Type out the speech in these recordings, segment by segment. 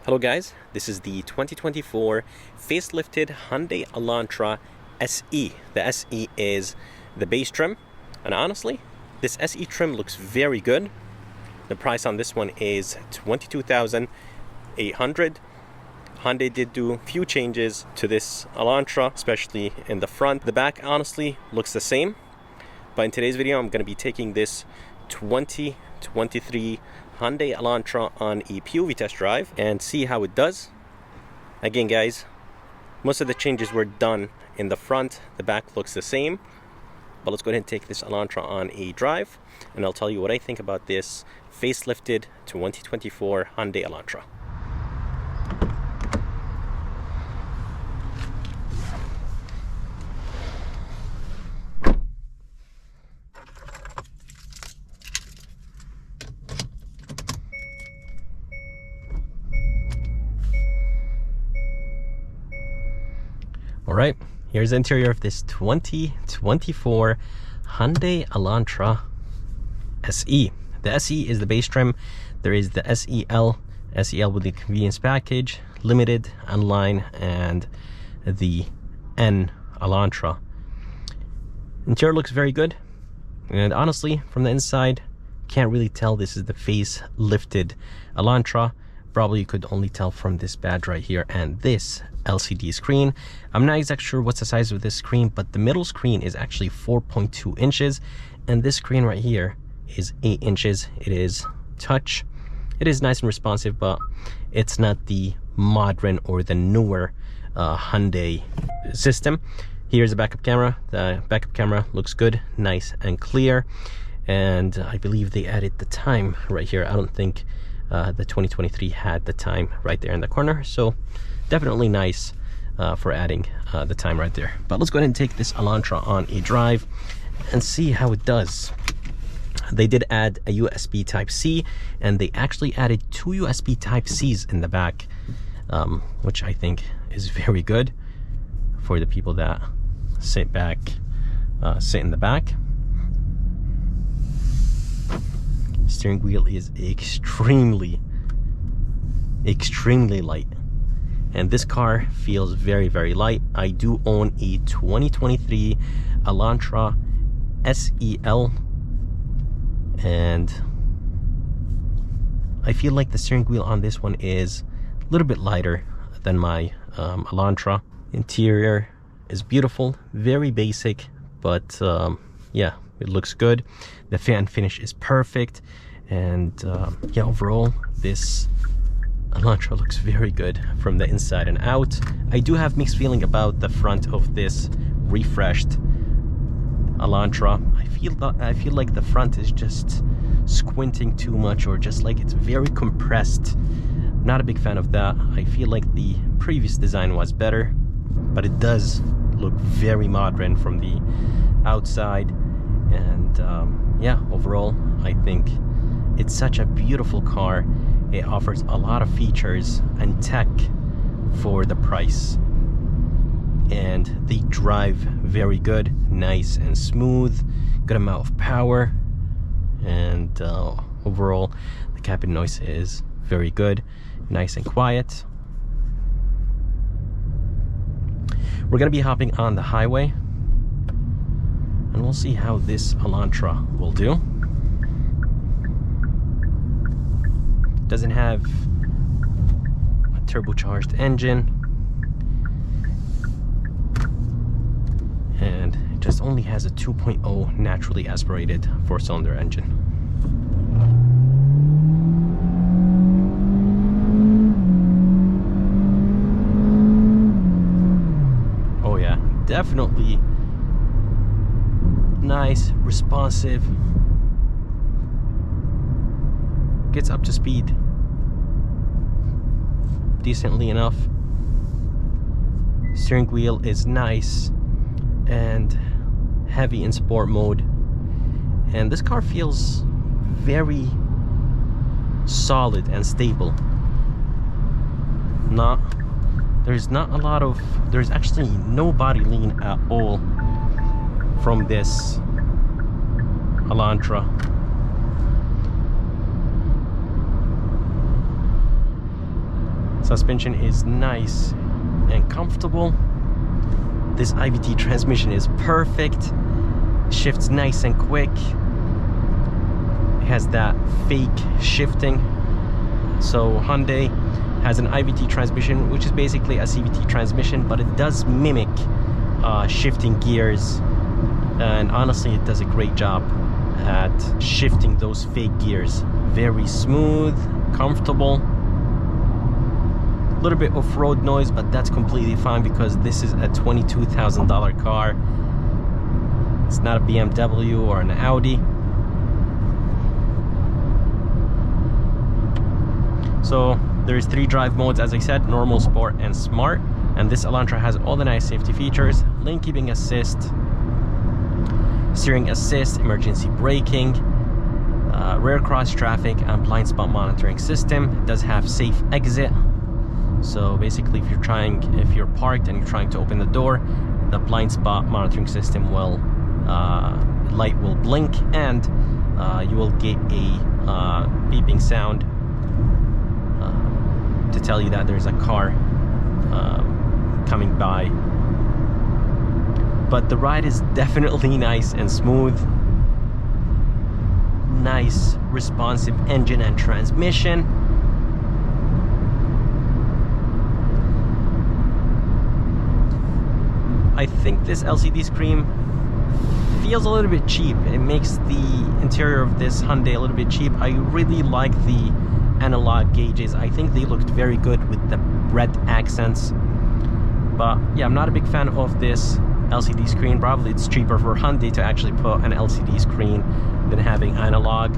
Hello guys, this is the 2024 facelifted Hyundai Elantra SE. The SE is the base trim, and honestly, this SE trim looks very good. The price on this one is $22,800. Hyundai did do a few changes to this Elantra, especially in the front. The back honestly looks the same, but in today's video I'm going to be taking this 2023 Hyundai Elantra on a POV test drive and see how it does. Again guys, most of the changes were done in the front. The back looks the same, but let's go ahead and take this Elantra on a drive and I'll tell you what I think about this facelifted 2024 Hyundai Elantra. Alright, here's the interior of this 2024 Hyundai Elantra SE. The SE is the base trim. There is the SEL with the convenience package, limited, and line, and the N Elantra. Interior looks very good, and honestly, from the inside, can't really tell this is the face-lifted Elantra. Probably you could only tell from this badge right here and this LCD screen. I'm not exactly sure what's the size of this screen, but the middle screen is actually 4.2 inches, and this screen right here is 8 inches. It is touch. It is nice and responsive, but it's not the modern or the newer Hyundai system. Here's a backup camera. The backup camera looks good, nice and clear, and I believe they added the time right here. I don't think the 2023 had the time right there in the corner, so definitely nice for adding the time right there. But let's go ahead and take this Elantra on a drive and see how it does. They did add a USB Type-C, and they actually added 2 USB Type-Cs in the back, which I think is very good for the people that sit in the back. Steering wheel is extremely light, and this car feels very light. I do own a 2023 Elantra SEL, and I feel like the steering wheel on this one is a little bit lighter than my Elantra. Interior is beautiful, very basic, but yeah, it looks good. The fan finish is perfect, and yeah, overall this Elantra looks very good from the inside and out. I do have mixed feeling about the front of this refreshed Elantra. I feel like the front is just squinting too much, or just like it's very compressed. Not a big fan of that. I feel like the previous design was better, but it does look very modern from the outside. And yeah, overall I think it's such a beautiful car. It offers a lot of features and tech for the price, and they drive very good, nice and smooth, good amount of power, and overall the cabin noise is very good, nice and quiet. We're gonna be hopping on the highway, and we'll see how this Elantra will do. Doesn't have a turbocharged engine, and it just only has a 2.0 naturally aspirated 4-cylinder engine. Oh yeah, definitely nice, responsive, gets up to speed decently enough. Steering wheel is nice and heavy in sport mode, and this car feels very solid and stable. There's actually no body lean at all from this Elantra. Suspension is nice and comfortable. This IVT transmission is perfect. Shifts nice and quick. It has that fake shifting. So Hyundai has an IVT transmission, which is basically a CVT transmission, but it does mimic shifting gears, and honestly it does a great job at shifting those fake gears. Very smooth, comfortable. A little bit of road noise, but that's completely fine because this is a $22,000 car. It's not a BMW or an Audi. So there's 3 drive modes, as I said: normal, sport, and smart. And this Elantra has all the nice safety features: lane keeping assist, steering assist, emergency braking, rear cross traffic, and blind spot monitoring system. It does have safe exit. So basically, if you're parked and you're trying to open the door, the blind spot monitoring system will light will blink, and you will get a beeping sound to tell you that there's a car coming by. But the ride is definitely nice and smooth. Nice responsive engine and transmission. I think this LCD screen feels a little bit cheap. It makes the interior of this Hyundai a little bit cheap. I really like the analog gauges. I think they looked very good with the red accents. But yeah, I'm not a big fan of this LCD screen. Probably it's cheaper for Hyundai to actually put an LCD screen than having analog.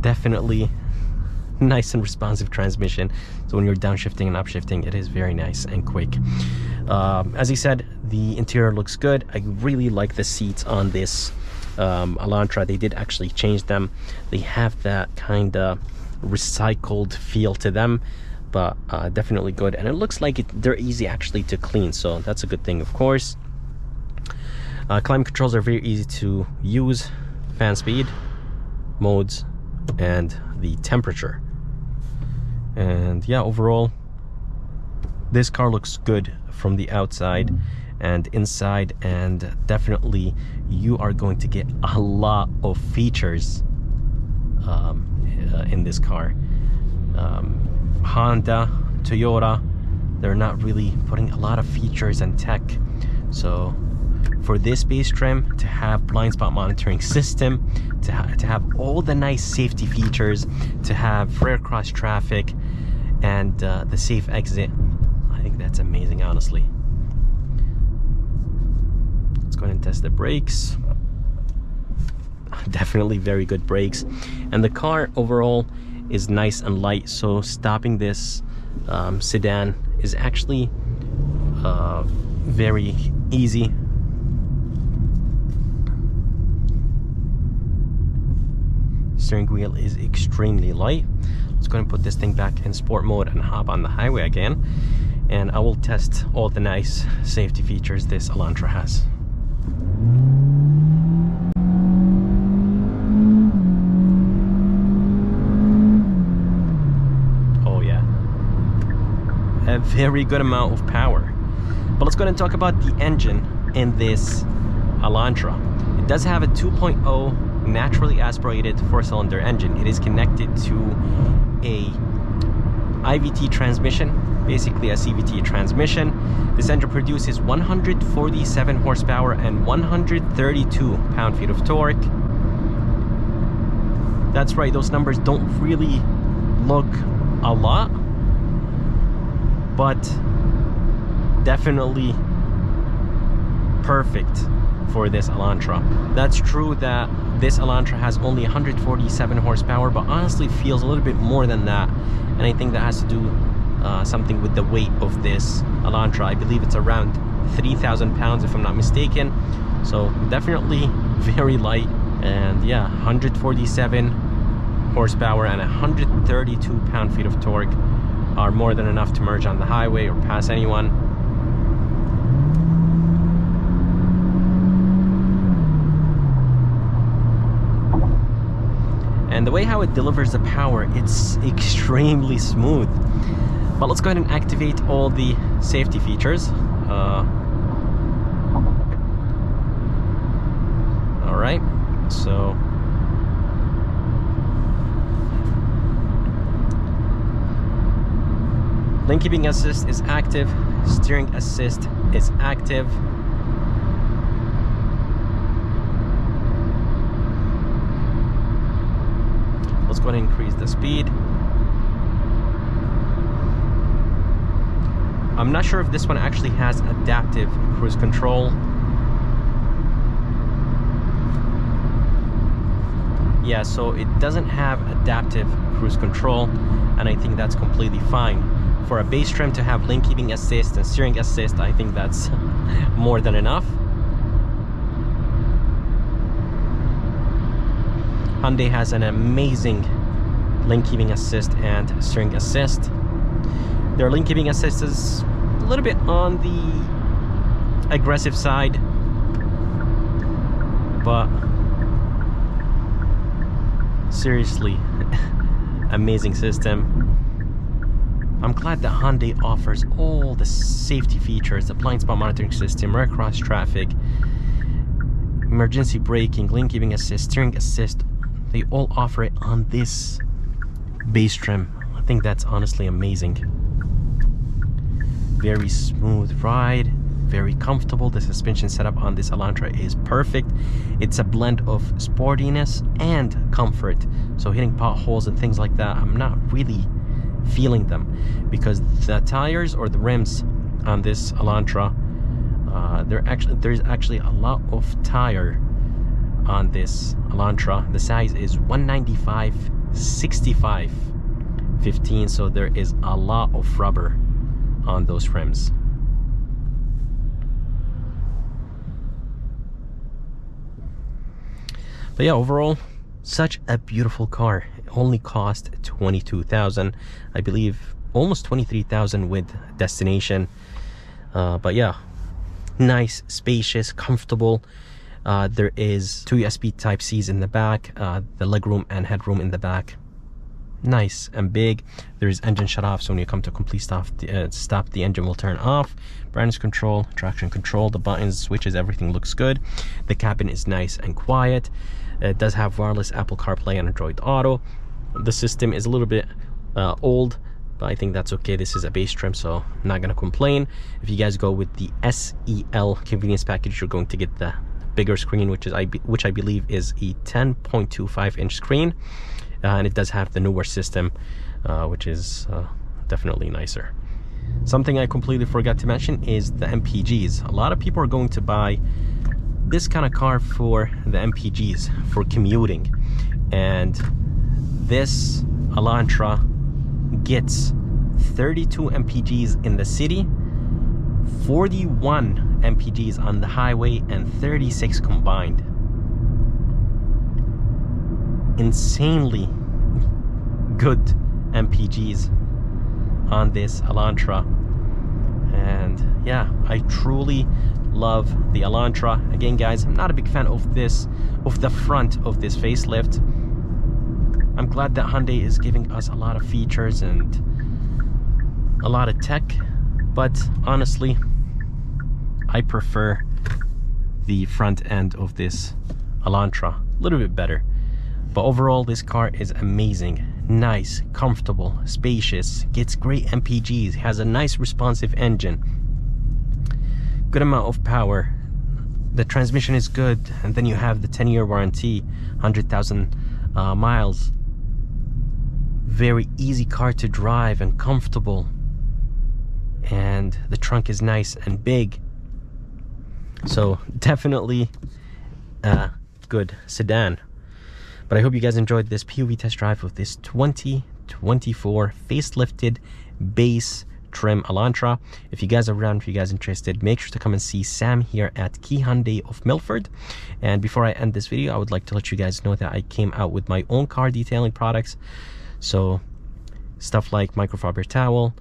Definitely nice and responsive transmission. So when you're downshifting and upshifting, it is very nice and quick. As I said, the interior looks good. I really like the seats on this Elantra. They did actually change them. They have that kind of recycled feel to them, but definitely good. And it looks like they're easy actually to clean, so that's a good thing, of course. Climate controls are very easy to use. Fan speed, modes, and the temperature. And yeah, overall this car looks good from the outside and inside, and definitely you are going to get a lot of features in this car. Honda, Toyota, they're not really putting a lot of features and tech. So for this base trim, to have blind spot monitoring system, to have all the nice safety features, to have rear cross traffic, and the safe exit, I think that's amazing, honestly. Let's go ahead and test the brakes. Definitely very good brakes, and the car overall is nice and light, so stopping this sedan is actually very easy. Steering wheel is extremely light. Let's go and put this thing back in sport mode and hop on the highway again, and I will test all the nice safety features this Elantra has. Oh yeah, a very good amount of power. But let's go ahead and talk about the engine in this Elantra. It does have a 2.0 naturally aspirated 4-cylinder engine. It is connected to a IVT transmission, basically a CVT transmission. This engine produces 147 horsepower and 132 pound-feet of torque. That's right, those numbers don't really look a lot, but definitely perfect for this Elantra. That's true that this Elantra has only 147 horsepower, but honestly feels a little bit more than that, and I think that has to do something with the weight of this Elantra. I believe it's around 3,000 pounds if I'm not mistaken, so definitely very light. And yeah, 147 horsepower and 132 pound-feet of torque. are more than enough to merge on the highway or pass anyone. And the way how it delivers the power, it's extremely smooth. But let's go ahead and activate all the safety features. All right, so lane keeping assist is active, steering assist is active. Let's go ahead and increase the speed. I'm not sure if this one actually has adaptive cruise control. Yeah, so it doesn't have adaptive cruise control, and I think that's completely fine. For a base trim to have lane keeping assist and steering assist, I think that's more than enough. Hyundai has an amazing lane keeping assist and steering assist. Their lane keeping assist is a little bit on the aggressive side, but seriously, amazing system. I'm glad that Hyundai offers all the safety features, the blind spot monitoring system, rear cross traffic, emergency braking, lane keeping assist, steering assist. They all offer it on this base trim. I think that's honestly amazing. Very smooth ride, very comfortable. The suspension setup on this Elantra is perfect. It's a blend of sportiness and comfort. So hitting potholes and things like that, I'm not really feeling them, because the tires or the rims on this Elantra, there's actually a lot of tire on this Elantra. The size is 195/65/15, so there is a lot of rubber on those rims. But yeah, overall, such a beautiful car. It only cost $22,000, I believe, almost $23,000 with destination. But yeah, nice, spacious, comfortable. There is 2 USB Type-Cs in the back, the legroom and headroom in the back. Nice and big. There is engine shut off, so when you come to complete stop, the engine will turn off. Brightness control, traction control, the buttons, switches, everything looks good. The cabin is nice and quiet. It does have wireless Apple CarPlay and Android Auto. The system is a little bit old, but I think that's okay. This is a base trim, so I'm not gonna complain. If you guys go with the SEL convenience package, you're going to get the bigger screen, which I believe is a 10.25-inch screen, and it does have the newer system, which is definitely nicer. Something I completely forgot to mention is the MPGs. A lot of people are going to buy this kind of car for the MPGs, for commuting, and this Elantra gets 32 MPGs in the city, 41 MPGs on the highway, and 36 combined. Insanely good MPGs on this Elantra. And yeah, I truly love the Elantra. Again, guys, I'm not a big fan of the front of this facelift. I'm glad that Hyundai is giving us a lot of features and a lot of tech, but honestly, I prefer the front end of this Elantra a little bit better. But overall, this car is amazing. Nice, comfortable, spacious, gets great MPGs, has a nice responsive engine, good amount of power. The transmission is good, and then you have the 10-year warranty, 100,000 miles. Very easy car to drive and comfortable, and the trunk is nice and big. So definitely a good sedan. But I hope you guys enjoyed this POV test drive of this 2024 facelifted base trim Elantra. If you guys are around, if you guys are interested, make sure to come and see Sam here at Key Hyundai of Milford. And before I end this video, I would like to let you guys know that I came out with my own car detailing products. So stuff like microfiber towel,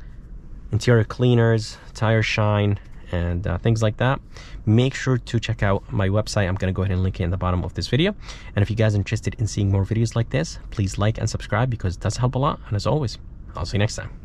interior cleaners, tire shine, and things like that, make sure to check out my website. I'm going to go ahead and link it in the bottom of this video. And if you guys are interested in seeing more videos like this, please like and subscribe because it does help a lot. And as always, I'll see you next time.